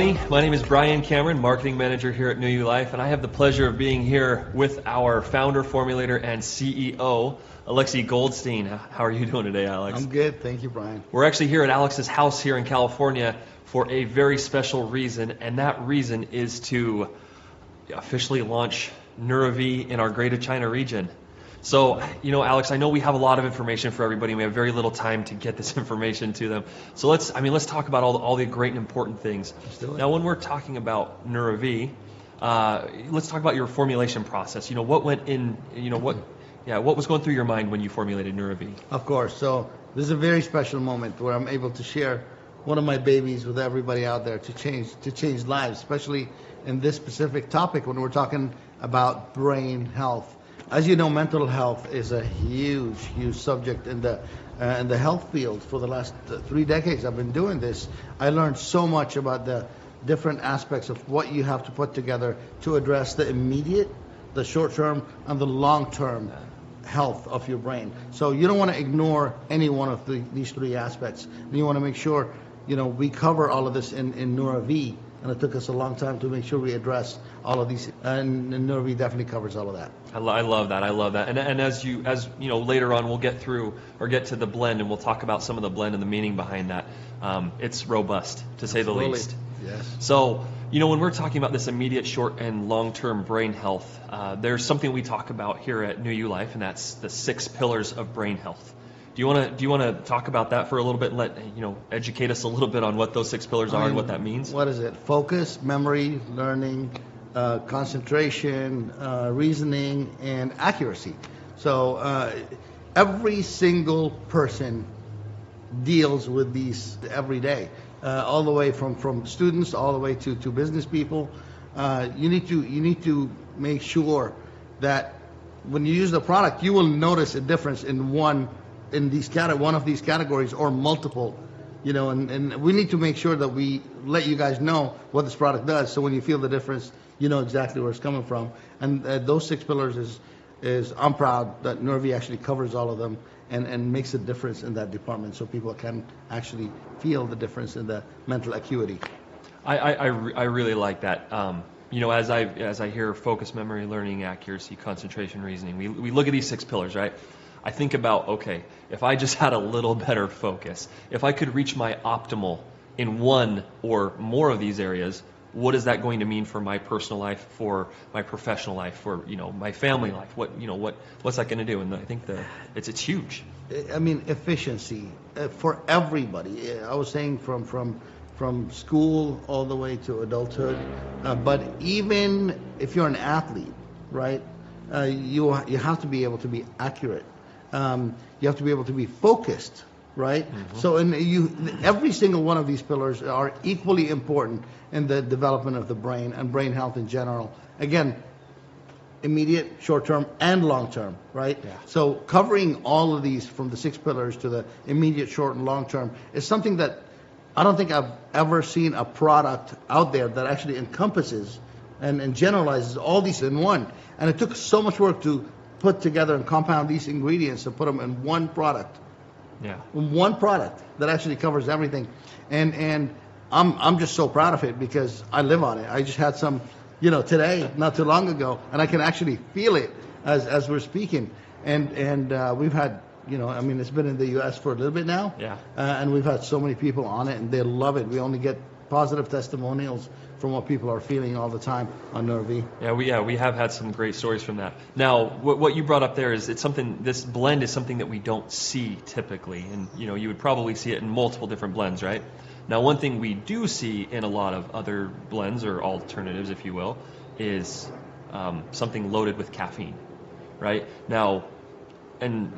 everybody. My name is Brian Cameron, Marketing Manager here at NeuraVie, and I have the pleasure of being here with our founder, formulator, and CEO, Alexy Goldstein. How are you doing today, Alex? I'm good, thank you, Brian. We're actually here at Alex's house here in California for a very special reason, and that reason is to officially launch NeuraVie in our Greater China region. So, Alex, I know we have a lot of information for everybody, and we have very little time to get this information to them. So let's talk about all the great and important things. Now, when we're talking about NeuraVie, let's talk about your formulation process. What went in, what was going through your mind when you formulated NeuraVie? Of course. So this is a very special moment where I'm able to share one of my babies with everybody out there to change lives, especially in this specific topic when we're talking about brain health. As you know, mental health is a huge subject in the health field. For the last 3 decades I've been doing this. I learned so much about the different aspects of what you have to put together to address the immediate, the short-term, and the long-term health of your brain. So you don't want to ignore any one of these 3 aspects. And you want to make sure, we cover all of this in NeuraVie. And it took us a long time to make sure we address all of these, and NeuraVie definitely covers all of that. I love that. And as later on we'll get to the blend, and we'll talk about some of the blend and the meaning behind that. It's robust, to say the least. Yes. So, when we're talking about this immediate, short, and long-term brain health, there's something we talk about here at NeuraVie, and that's the 6 pillars of brain health. Do you want to talk about that for a little bit and educate us a little bit on what those 6 pillars are and what that means? What is it? Focus, memory, learning, concentration, reasoning, and accuracy. So every single person deals with these every day, all the way from students all the way to business people. You need to make sure that when you use the product, you will notice a difference in one of these categories or multiple, and we need to make sure that we let you guys know what this product does, so when you feel the difference, you know exactly where it's coming from. And those 6 pillars is I'm proud that NeuraVie actually covers all of them and makes a difference in that department, so people can actually feel the difference in the mental acuity. I really like that. As I hear focus, memory, learning, accuracy, concentration, reasoning, we look at these 6 pillars, right? I think about, okay, if I just had a little better focus, if I could reach my optimal in one or more of these areas, what is that going to mean for my personal life, for my professional life, for my family life? What's that going to do? And I think it's huge. I mean, efficiency for everybody. I was saying from school all the way to adulthood, but even if you're an athlete, right? You have to be able to be accurate. You have to be able to be focused, right? Mm-hmm. So every single one of these pillars are equally important in the development of the brain and brain health in general. Again, immediate, short-term, and long-term, right? Yeah. So covering all of these from the 6 pillars to the immediate, short, and long-term is something that I don't think I've ever seen a product out there that actually encompasses and generalizes all these in one. And it took so much work to put together and compound these ingredients and put them in one product. Yeah. One product that actually covers everything. And I'm just so proud of it because I live on it. I just had some, today, not too long ago, and I can actually feel it as we're speaking. And we've had, it's been in the U.S. for a little bit now. Yeah. And we've had so many people on it, and they love it. We only get positive testimonials from what people are feeling all the time on NeuraVie. Yeah, we have had some great stories from that. Now, what you brought up there is this blend is something that we don't see typically, and you would probably see it in multiple different blends, right? Now, one thing we do see in a lot of other blends or alternatives, if you will, is something loaded with caffeine, right? Now, and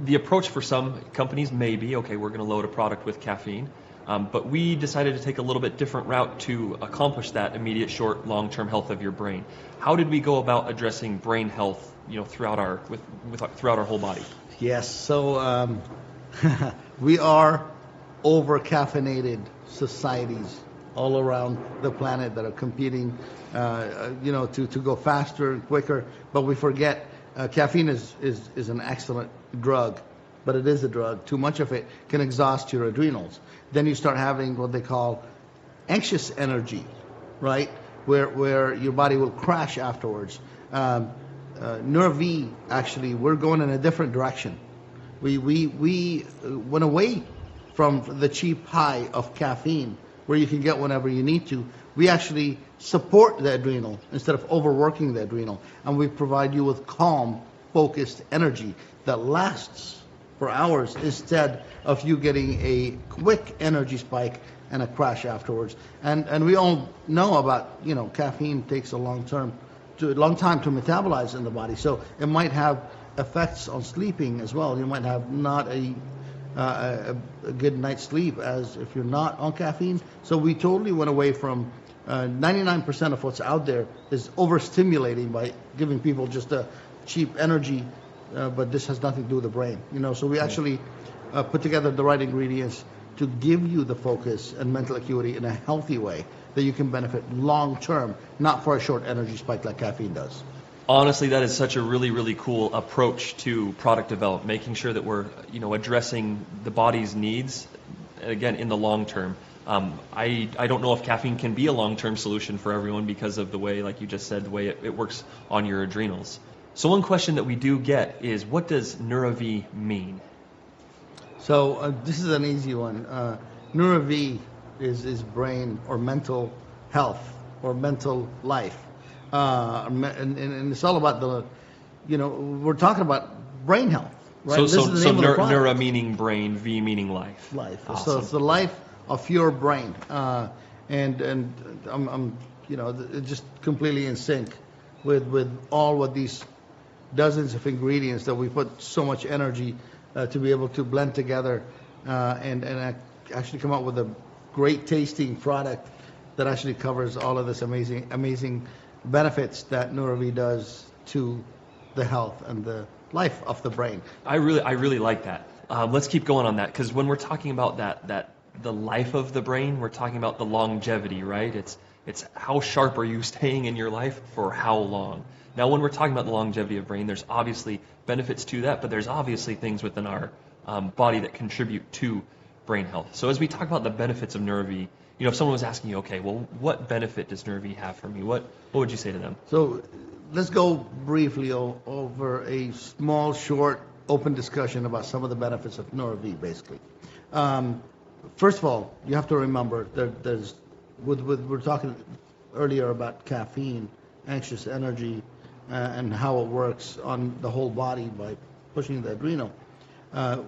the approach for some companies may be, okay, we're going to load a product with caffeine. But we decided to take a little bit different route to accomplish that immediate, short, long-term health of your brain. How did we go about addressing brain health, throughout our whole body? Yes. So we are over-caffeinated societies all around the planet that are competing, to go faster and quicker. But we forget caffeine is an excellent drug. But it is a drug. Too much of it can exhaust your adrenals. Then you start having what they call anxious energy, right? Where your body will crash afterwards. NeuraVie, actually, we're going in a different direction. We went away from the cheap high of caffeine, where you can get whenever you need to. We actually support the adrenal instead of overworking the adrenal, and we provide you with calm, focused energy that lasts for hours instead of you getting a quick energy spike and a crash afterwards. And we all know about, caffeine takes a long time to metabolize in the body, so it might have effects on sleeping as well. You might have not a good night's sleep as if you're not on caffeine. So we totally went away from 99% of what's out there is overstimulating by giving people just a cheap energy, but this has nothing to do with the brain. So we actually put together the right ingredients to give you the focus and mental acuity in a healthy way that you can benefit long term, not for a short energy spike like caffeine does. Honestly, that is such a really, really cool approach to product development, making sure that we're, addressing the body's needs, again, in the long term. I don't know if caffeine can be a long-term solution for everyone because of the way, like you just said, the way it works on your adrenals. So one question that we do get is, what does NeuraVie mean? So this is an easy one. NeuraVie is brain or mental health or mental life. And it's all about we're talking about brain health, right? So neura meaning brain, V meaning life. Life. Awesome. So it's the life of your brain, and I'm just completely in sync with all what these dozens of ingredients that we put so much energy to be able to blend together, and actually come up with a great tasting product that actually covers all of this amazing benefits that NeuraVie does to the health and the life of the brain. I really like that. Let's keep going on that, because when we're talking about the life of the brain, we're talking about the longevity, right? It's how sharp are you staying in your life for how long. Now, when we're talking about the longevity of brain, there's obviously benefits to that, but there's obviously things within our body that contribute to brain health. So as we talk about the benefits of NeuraVie, if someone was asking you, okay, well, what benefit does NeuraVie have for me? What would you say to them? So let's go briefly over a small, short, open discussion about some of the benefits of NeuraVie, basically. First of all, you have to remember that we're talking earlier about caffeine, anxious energy, and how it works on the whole body by pushing the adrenal.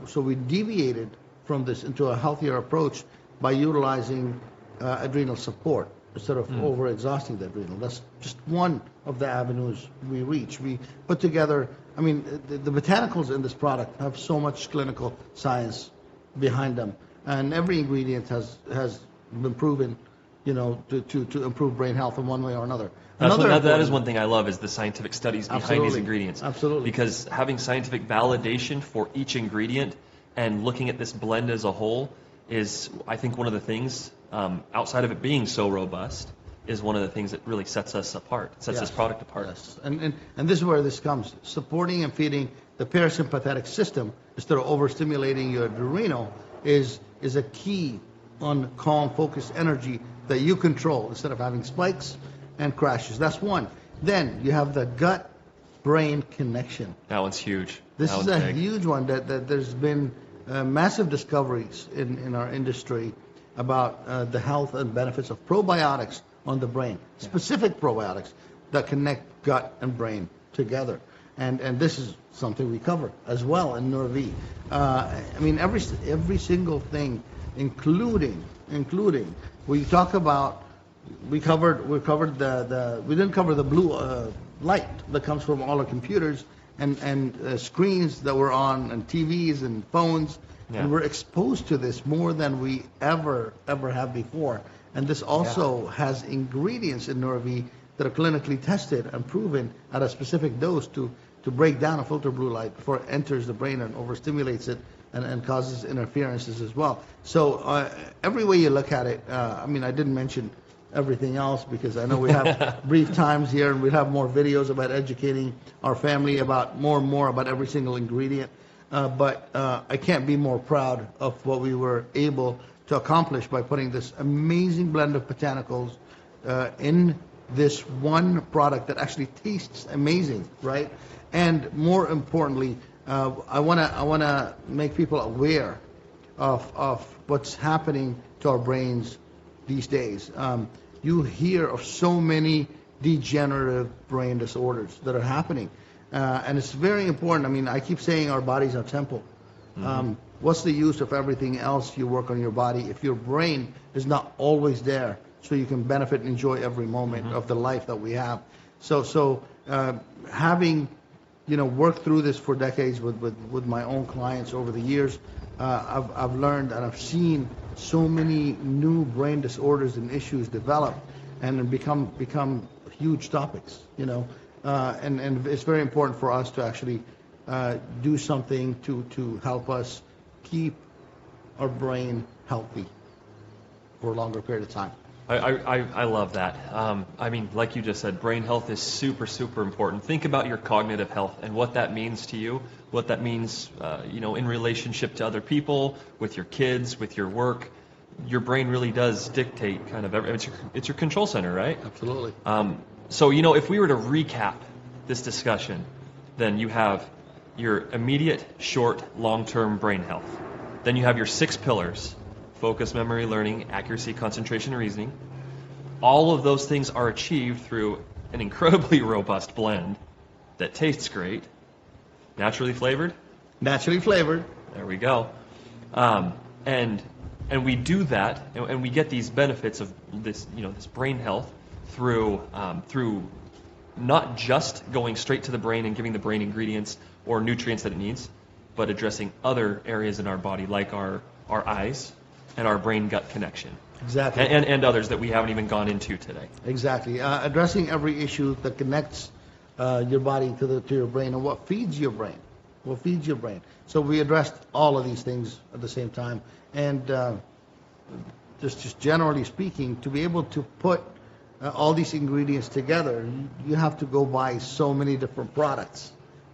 So we deviated from this into a healthier approach by utilizing adrenal support instead of over-exhausting the adrenal. That's just one of the avenues we reach. We put together, the botanicals in this product have so much clinical science behind them, and every ingredient has been proven, to improve brain health in one way or another. That is one thing I love, is the scientific studies behind these ingredients. Absolutely. Because having scientific validation for each ingredient and looking at this blend as a whole is, I think, one of the things, outside of it being so robust, is one of the things that really sets us apart, sets this product apart. Yes, and this is where this comes. Supporting and feeding the parasympathetic system instead of overstimulating your adrenal is a key on calm, focused energy that you control instead of having spikes and crashes. That's one. Then you have the gut-brain connection. That one's huge. This is a huge one that there's been massive discoveries in our industry about the health and benefits of probiotics on the brain, specific probiotics that connect gut and brain together. And this is something we cover as well in NeuraVie. Every single thing, including we talk about. We covered the we didn't cover the blue light that comes from all our computers and screens that we're on, and TVs and phones, and we're exposed to this more than we ever have before. And this also has ingredients in NeuraVie that are clinically tested and proven at a specific dose to break down a filter blue light before it enters the brain and overstimulates it and causes interferences as well. So every way you look at it, I didn't mention everything else because I know we have brief times here, and we'll have more videos about educating our family about more and more about every single ingredient. but I can't be more proud of what we were able to accomplish by putting this amazing blend of botanicals in this one product that actually tastes amazing, right? And more importantly, I wanna make people aware of what's happening to our brains these days. You hear of so many degenerative brain disorders that are happening, and it's very important. I mean, I keep saying our body's our temple. What's the use of everything else you work on your body if your brain is not always there so you can benefit and enjoy every moment of the life that we have? So having worked through this for decades with my own clients over the years, I've learned and I've seen so many new brain disorders and issues develop and become huge topics, and it's very important for us to actually do something to help us keep our brain healthy for a longer period of time. I love that. I mean, like you just said, brain health is super, super important. Think about your cognitive health and what that means to you, what that means, in relationship to other people, with your kids, with your work. Your brain really does dictate kind of it's your control center, right? Absolutely. So, if we were to recap this discussion, then you have your immediate, short, long-term brain health. Then you have your 6 pillars: focus, memory, learning, accuracy, concentration, and reasoning. All of those things are achieved through an incredibly robust blend that tastes great, naturally flavored. Naturally flavored. There we go. And we do that, and we get these benefits of this, this brain health through not just going straight to the brain and giving the brain ingredients or nutrients that it needs, but addressing other areas in our body, like our eyes and our brain-gut connection. Exactly. And others that we haven't even gone into today. Exactly. Addressing every issue that connects your body to your brain and what feeds your brain. What feeds your brain. So we addressed all of these things at the same time. And just generally speaking, to be able to put all these ingredients together, you have to go buy so many different products.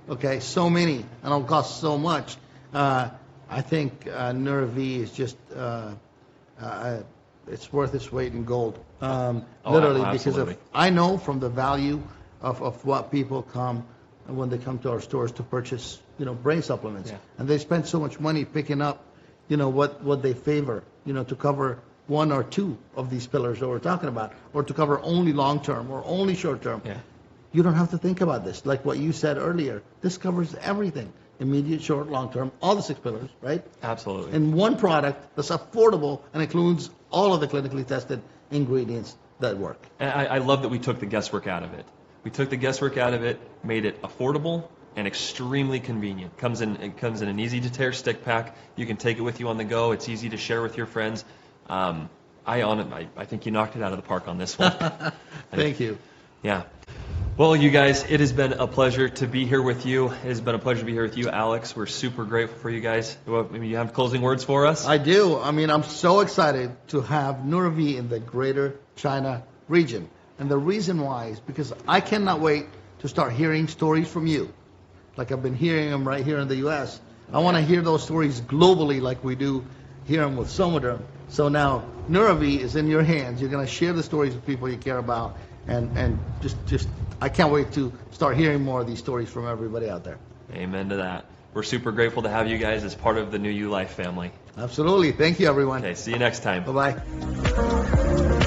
Okay, so many, and it'll cost so much. I think NeuraVie is just it's worth its weight in gold. Literally, because I know from the value of what people come when they come to our stores to purchase, brain supplements, and they spend so much money picking up, what they favor, to cover 1 or 2 of these pillars that we're talking about, or to cover only long term or only short term. Yeah. You don't have to think about this. Like what you said earlier, this covers everything. Immediate, short, long term, all the 6 pillars, right? Absolutely. And one product that's affordable and includes all of the clinically tested ingredients that work. And I love that we took the guesswork out of it. We took the guesswork out of it, made it affordable and extremely convenient. It comes in an easy-to-tear stick pack. You can take it with you on the go. It's easy to share with your friends. I think you knocked it out of the park on this one. Thank you. Yeah. Well, you guys, it has been a pleasure to be here with you. It has been a pleasure to be here with you, Alex. We're super grateful for you guys. Maybe you have closing words for us? I do. I mean, I'm so excited to have NeuraVie in the Greater China region. And the reason why is because I cannot wait to start hearing stories from you. Like I've been hearing them right here in the U.S. I want to hear those stories globally like we do hear them with Somaderm. So now NeuraVie is in your hands. You're going to share the stories with people you care about. And just I can't wait to start hearing more of these stories from everybody out there. Amen to that. We're super grateful to have you guys as part of the New You Life family. Absolutely. Thank you, everyone. Okay, see you next time. Bye-bye.